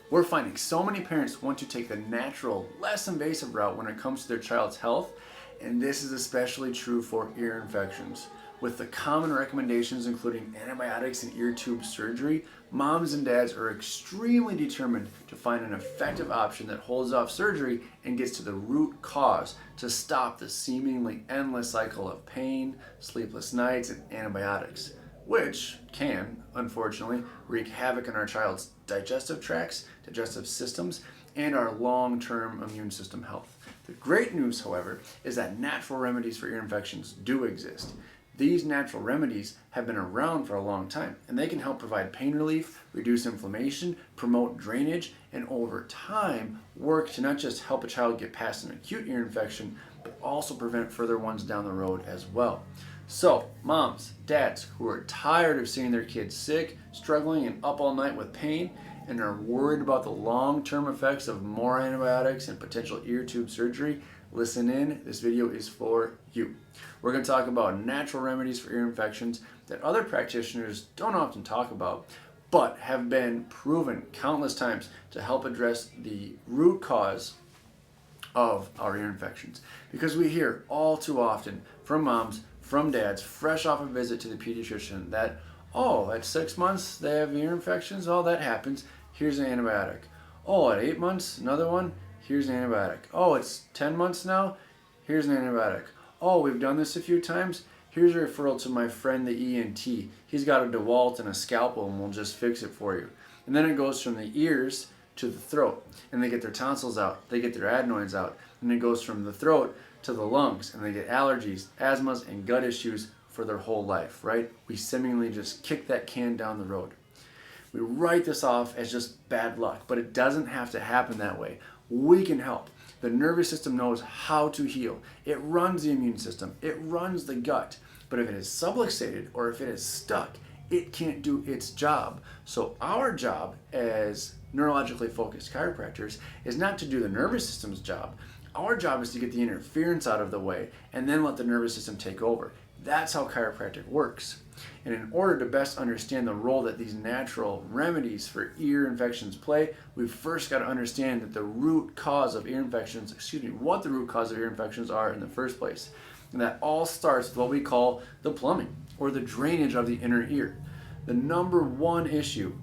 We're finding so many parents want to take the natural, less invasive route when it comes to their child's health, and this is especially true for ear infections. With the common recommendations including antibiotics and ear tube surgery, moms and dads are extremely determined to find an effective option that holds off surgery and gets to the root cause to stop the seemingly endless cycle of pain, sleepless nights, and antibiotics, which can, unfortunately, wreak havoc in our child's digestive tracts, digestive systems, and our long-term immune system health. The great news, however, is that natural remedies for ear infections do exist. These natural remedies have been around for a long time, and they can help provide pain relief, reduce inflammation, promote drainage, and over time work to not just help a child get past an acute ear infection, but also prevent further ones down the road as well. So, moms, dads who are tired of seeing their kids sick, struggling, and up all night with pain, and are worried about the long-term effects of more antibiotics and potential ear tube surgery, listen in. This video is for you. We're going to talk about natural remedies for ear infections that other practitioners don't often talk about, but have been proven countless times to help address the root cause of our ear infections. Because we hear all too often from moms, from dads, fresh off a visit to the pediatrician that, oh, at 6 months they have ear infections, oh, that happens, here's an antibiotic. Oh, at 8 months, another one, here's an antibiotic. Oh, it's 10 months now, here's an antibiotic. Oh, we've done this a few times, here's a referral to my friend the ENT. He's got a DeWalt and a scalpel and we'll just fix it for you. And then it goes from the ears to the throat, and they get their tonsils out, they get their adenoids out, and it goes from the throat to the lungs, and they get allergies, asthmas, and gut issues for their whole life, right? We seemingly just kick that can down the road. We write this off as just bad luck, but it doesn't have to happen that way. We can help. The nervous system knows how to heal. It runs the immune system. It runs the gut. But if it is subluxated or if it is stuck, it can't do its job. So our job as neurologically focused chiropractors is not to do the nervous system's job. Our job is to get the interference out of the way and then let the nervous system take over. That's how chiropractic works. And in order to best understand the role that these natural remedies for ear infections play, we've first got to understand that the root cause of ear infections, what the root cause of ear infections are in the first place. And that all starts with what we call the plumbing or the drainage of the inner ear. The number one issue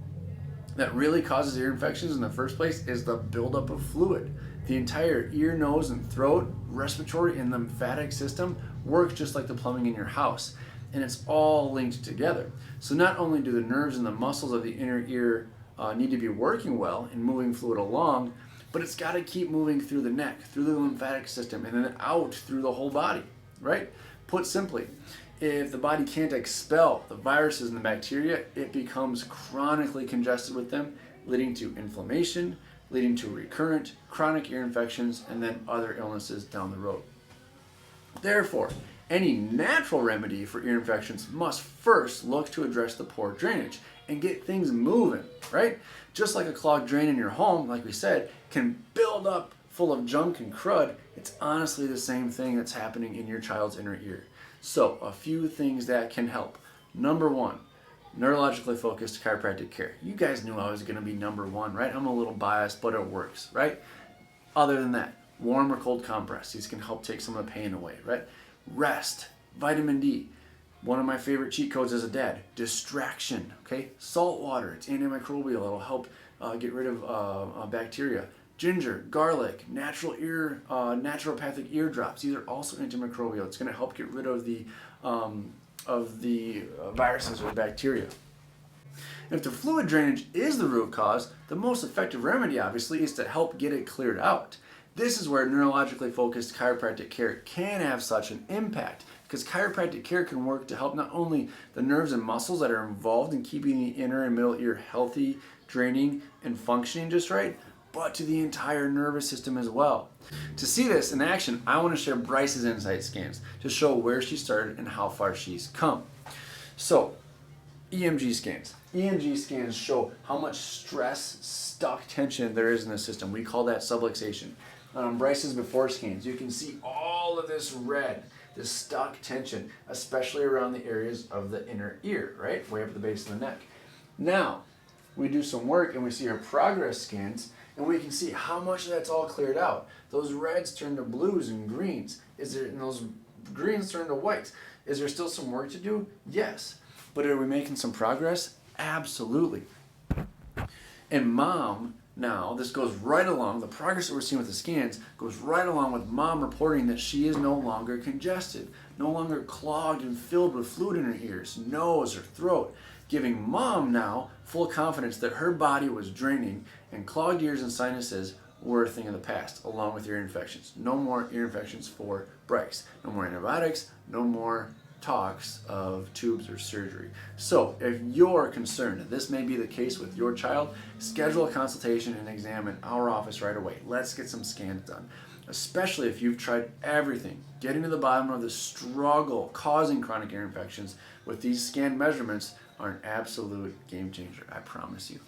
that really causes ear infections in the first place is the buildup of fluid. The entire ear, nose, and throat, respiratory, and lymphatic system works just like the plumbing in your house, and it's all linked together. So not only do the nerves and the muscles of the inner ear need to be working well and moving fluid along, but it's got to keep moving through the neck, through the lymphatic system, and then out through the whole body, right? Put simply, if the body can't expel the viruses and the bacteria, it becomes chronically congested with them, leading to inflammation, leading to recurrent chronic ear infections, and then other illnesses down the road. Therefore, any natural remedy for ear infections must first look to address the poor drainage and get things moving, right? Just like a clogged drain in your home, like we said, can build up full of junk and crud, it's honestly the same thing that's happening in your child's inner ear. So, a few things that can help. Number one, neurologically focused chiropractic care. You guys knew I was going to be number one, right? I'm a little biased, but it works, right? Other than that, warm or cold compress. These can help take some of the pain away, right? Rest, vitamin D. One of my favorite cheat codes as a dad, distraction, okay? Salt water, it's antimicrobial. It'll help get rid of bacteria. Ginger, garlic, naturopathic ear drops. These are also antimicrobial. It's going to help get rid of the viruses or bacteria. And if the fluid drainage is the root cause, the most effective remedy, obviously, is to help get it cleared out. This is where neurologically focused chiropractic care can have such an impact, because chiropractic care can work to help not only the nerves and muscles that are involved in keeping the inner and middle ear healthy, draining, and functioning just right, but to the entire nervous system as well. To see this in action, I want to share Bryce's insight scans to show where she started and how far she's come. So, EMG scans. EMG scans show how much stress, stuck tension there is in the system. We call that subluxation. On Bryce's before scans, you can see all of this red, this stuck tension, especially around the areas of the inner ear, right? Way up at the base of the neck. Now, we do some work and we see our progress scans, and we can see how much of that's all cleared out. Those reds turn to blues and greens. And those greens turn to whites. Is there still some work to do? Yes. But are we making some progress? Absolutely. And mom, now, this goes right along, the progress that we're seeing with the scans goes right along with mom reporting that she is no longer congested, no longer clogged and filled with fluid in her ears, nose, or throat, giving mom now full confidence that her body was draining and clogged ears and sinuses were a thing of the past, along with ear infections. No more ear infections for Bryce. No more antibiotics, no more talks of tubes or surgery. So if you're concerned that this may be the case with your child, schedule a consultation and examine our office right away. Let's get some scans done. Especially if you've tried everything, getting to the bottom of the struggle causing chronic ear infections with these scan measurements are an absolute game changer, I promise you.